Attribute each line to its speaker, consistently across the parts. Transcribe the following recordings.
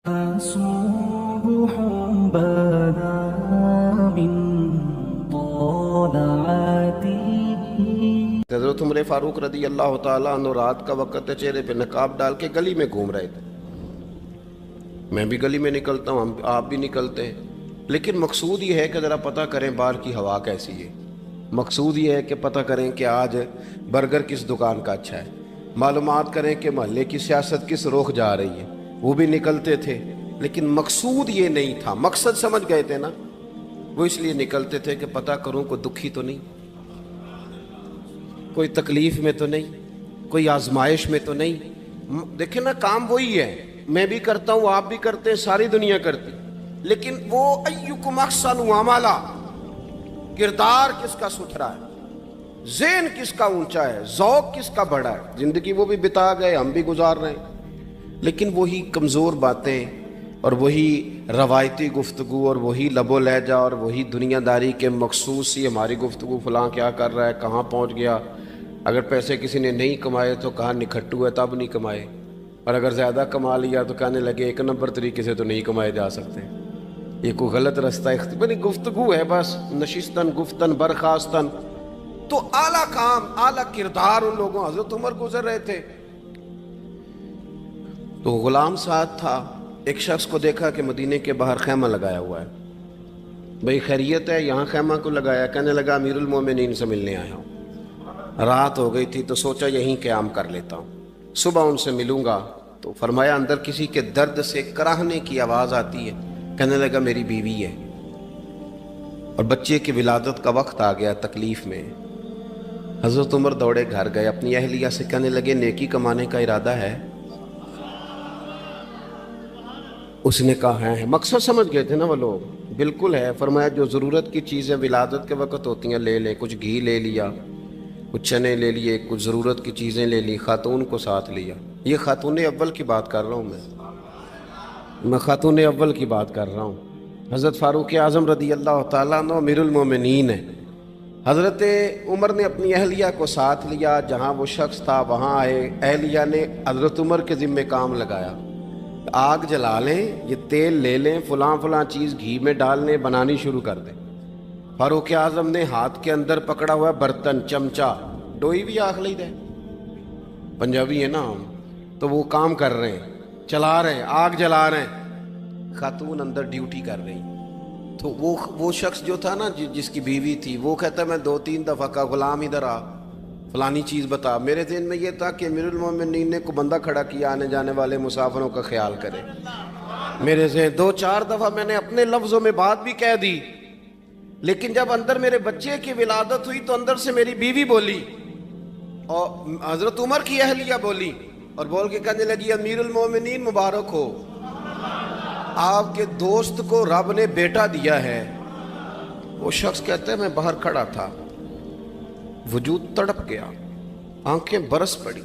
Speaker 1: صبح بدا من طلعته.
Speaker 2: حضرت عمر فاروق رضی اللہ تعالیٰ عنہ رات کا وقت ہے، چہرے پہ نقاب ڈال کے گلی میں گھوم رہے تھے. میں بھی گلی میں نکلتا ہوں، آپ بھی نکلتے ہیں، لیکن مقصود یہ ہے کہ ذرا پتہ کریں باہر کی ہوا کیسی ہے. مقصود یہ ہے کہ پتہ کریں کہ آج برگر کس دکان کا اچھا ہے، معلومات کریں کہ محلے کی سیاست کس رخ جا رہی ہے. وہ بھی نکلتے تھے، لیکن مقصود یہ نہیں تھا. مقصد سمجھ گئے تھے نا، وہ اس لیے نکلتے تھے کہ پتہ کروں کوئی دکھی تو نہیں، کوئی تکلیف میں تو نہیں، کوئی آزمائش میں تو نہیں. دیکھیں نا، کام وہی ہے، میں بھی کرتا ہوں، آپ بھی کرتے ہیں، ساری دنیا کرتی، لیکن وہ ایکم احسن عملا، کردار کس کا ستھرا ہے، ذہن کس کا اونچا ہے، ذوق کس کا بڑا ہے. زندگی وہ بھی بتا گئے، ہم بھی گزار رہے ہیں، لیکن وہی کمزور باتیں اور وہی روایتی گفتگو اور وہی لب و لہجہ اور وہی دنیا داری کے مخصوص سی ہماری گفتگو، فلاں کیا کر رہا ہے، کہاں پہنچ گیا. اگر پیسے کسی نے نہیں کمائے تو کہاں نکھٹو ہے تب نہیں کمائے، اور اگر زیادہ کما لیا تو کہنے لگے ایک نمبر طریقے سے تو نہیں کمائے جا سکتے، یہ کوئی غلط رستہ بڑی گفتگو ہے. بس نشستن گفتن برخاستن. تو اعلیٰ کام، اعلیٰ کردار ان لوگوں. حضرت عمر گزر رہے تھے تو غلام ساتھ تھا. ایک شخص کو دیکھا کہ مدینے کے باہر خیمہ لگایا ہوا ہے. بھئی خیریت ہے، یہاں خیمہ کو لگایا؟ کہنے لگا امیر المومنین سے ملنے آیا ہوں. رات ہو گئی تھی تو سوچا یہیں قیام کر لیتا ہوں، صبح ان سے ملوں گا. تو فرمایا اندر کسی کے درد سے کراہنے کی آواز آتی ہے. کہنے لگا میری بیوی ہے اور بچے کی ولادت کا وقت آ گیا، تکلیف میں. حضرت عمر دوڑے گھر گئے، اپنی اہلیہ سے کہنے لگے نیکی کمانے کا ارادہ ہے؟ اس نے کہا ہے. مقصد سمجھ گئے تھے نا وہ لوگ. بالکل ہے. فرمایا جو ضرورت کی چیزیں ولادت کے وقت ہوتی ہیں لے لیں. کچھ گھی لے لیا، کچھ چنے لے لیے، کچھ ضرورت کی چیزیں لے لی، خاتون کو ساتھ لیا. یہ خاتون اول کی بات کر رہا ہوں، میں خاتون اول کی بات کر رہا ہوں. حضرت فاروق اعظم رضی اللہ تعالیٰ عنہ امیر المومنین ہیں. حضرت عمر نے اپنی اہلیہ کو ساتھ لیا، جہاں وہ شخص تھا وہاں آئے. اہلیہ نے حضرت عمر کے ذمہ کام لگایا، آگ جلا لیں، یہ تیل لے لیں، فلاں فلاں چیز گھی میں ڈال لیں، بنانی شروع کر دیں. فاروق اعظم نے ہاتھ کے اندر پکڑا ہوا برتن، چمچہ، ڈوئی بھی آخ لی دے، پنجابی ہے نا ہم، تو وہ کام کر رہے ہیں، چلا رہے ہیں، آگ جلا رہے ہیں. خاتون اندر ڈیوٹی کر رہی. تو وہ شخص جو تھا نا جس کی بیوی تھی، وہ کہتا ہے میں 2-3 دفعہ کا غلام ادھر آ، فلانی چیز بتا. میرے ذہن میں یہ تھا کہ امیر المومنین نے کو بندہ کھڑا کیا آنے جانے والے مسافروں کا خیال کرے. میرے ذہن 2-4 دفعہ میں نے اپنے لفظوں میں بات بھی کہہ دی، لیکن جب اندر میرے بچے کی ولادت ہوئی تو اندر سے میری بیوی بولی اور حضرت عمر کی اہلیہ بولی اور بول کے کہنے لگی امیر المومنین مبارک ہو، آپ کے دوست کو رب نے بیٹا دیا ہے. وہ شخص کہتا ہے میں باہر کھڑا تھا، وجود تڑپ گیا، آنکھیں برس پڑی.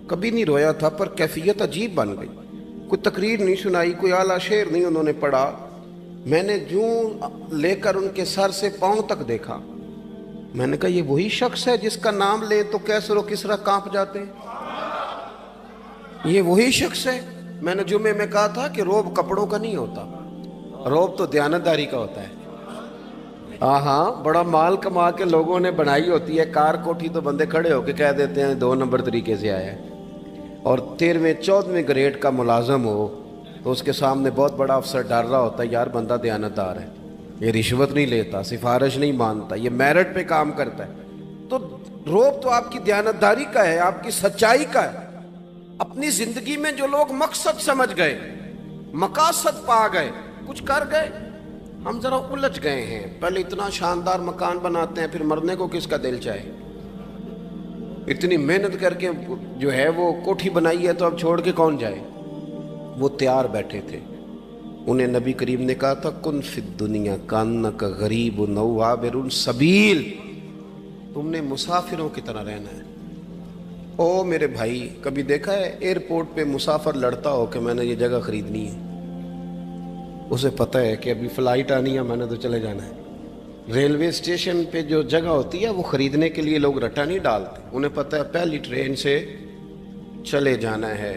Speaker 2: کبھی نہیں رویا تھا پر کیفیت عجیب بن گئی. کوئی تقریر نہیں سنائی، کوئی اعلیٰ شعر نہیں انہوں نے پڑھا. میں نے جوں لے کر ان کے سر سے پاؤں تک دیکھا. میں نے کہا یہ وہی شخص ہے جس کا نام لے تو کیسر و کسرا کانپ جاتے ہیں، یہ وہی شخص ہے. میں نے جمعے میں کہا تھا کہ روب کپڑوں کا نہیں ہوتا، روب تو دیانتداری کا ہوتا ہے. ہاں بڑا مال کما کے لوگوں نے بنائی ہوتی ہے کار کوٹھی، تو بندے کھڑے ہو کے کہہ دیتے ہیں 2 نمبر طریقے سے آیا ہے. اور 13ویں-14ویں گریڈ کا ملازم ہو تو اس کے سامنے بہت بڑا افسر ڈر رہا ہوتا ہے یار بندہ دیانتدار ہے، یہ رشوت نہیں لیتا، سفارش نہیں مانتا، یہ میرٹ پہ کام کرتا ہے. تو روب تو آپ کی دیانتداری کا ہے، آپ کی سچائی کا ہے. اپنی زندگی میں جو لوگ مقصد سمجھ گئے، مقاصد پا گئے، کچھ کر گئے. ہم ذرا الجھ گئے ہیں. پہلے اتنا شاندار مکان بناتے ہیں، پھر مرنے کو کس کا دل چاہے. اتنی محنت کر کے جو ہے وہ کوٹھی بنائی ہے تو اب چھوڑ کے کون جائے. وہ تیار بیٹھے تھے. انہیں نبی کریم نے کہا تھا کن فی الدنیا کانک غریب نو عابر السبیل، تم نے مسافروں کی طرح رہنا ہے. او میرے بھائی، کبھی دیکھا ہے ایئرپورٹ پہ مسافر لڑتا ہو کہ میں نے یہ جگہ خریدنی ہے؟ اسے پتہ ہے کہ ابھی فلائٹ آنی ہے، میں نے تو چلے جانا ہے. ریلوے اسٹیشن پہ جو جگہ ہوتی ہے وہ خریدنے کے لیے لوگ رٹا نہیں ڈالتے، انہیں پتہ ہے پہلی ٹرین سے چلے جانا ہے.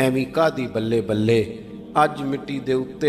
Speaker 2: ਐਵੇਂ ਕਾਦੀ ਬੱਲੇ ਬੱਲੇ, ਅੱਜ ਮਿੱਟੀ ਦੇ ਉੱਤੇ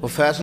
Speaker 2: وہ فیصلہ